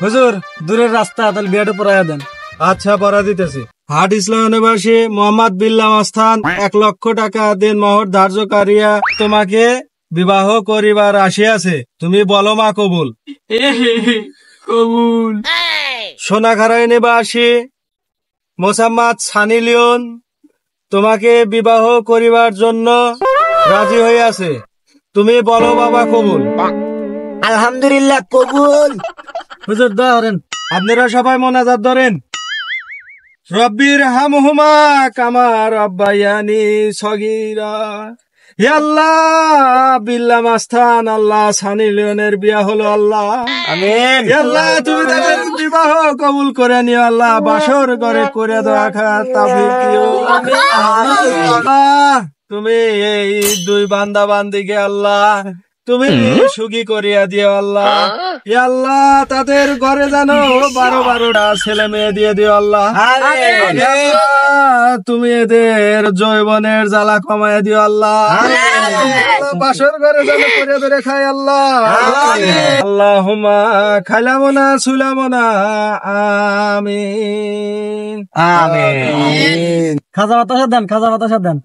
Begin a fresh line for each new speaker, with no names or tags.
হুজুর দূরের রাস্তা, তাহলে বিয়েটা পড়াইয়া দেন।
আচ্ছা, পড়া দিতেছি। হাট ইসলাম নিবাসী মোহাম্মদ বিল্লাহ আস্থান 1,00,000 টাকা দিন মোহর ধার্য করিয়া তোমাকে বিবাহ করিবার আসিয়াছে। তুমি বলো মা কবুল।
কবুল।
সোনাখারাই নিবাসী মোসাম্মদ সানি লিওন তোমাকে বিবাহ করিবার জন্য রাজি হইয়াছে। তুমি বলো বাবা কবুল।
আলহামদুলিল্লাহ কবুল।
হুজুর ধরেন।
আপনারা সবাই মোনাজাত ধরেন। রব্বির হামহুমা কামা রব্বায়ানি সগীরা। হে আল্লাহ, বিল্লাহ মাস্তান আল্লাহ সানি লিওনের বিয়া হলো আল্লাহ।
আমিন।
হে আল্লাহ, তুমি তাদের বিবাহ কবুল করে নিও আল্লাহ। বাসর করে করে দেওয়া তাওফিক দিও আল্লাহ। তুমি এই দুই বান্দা বান্দিকে আল্লাহ তুমি সুখী করিয়া দিও আল্লাহ। হে আল্লাহ, তাদের ঘরে যেন 12-12টা ছেলে মেয়ে দিয়ে দিও আল্লাহ। হে আল্লাহ, তুমি এদের যৌবনের জ্বালা কমাইয়া দিও আল্লাহ। বাসর ঘরে যেন করে ধরে খাই আল্লাহ। আল্লাহুম্মা খাইলামনা সুলামনা আমিন।
আমিন।
খাজা বাতাসা দেন, খাজা বাতাসা দেন।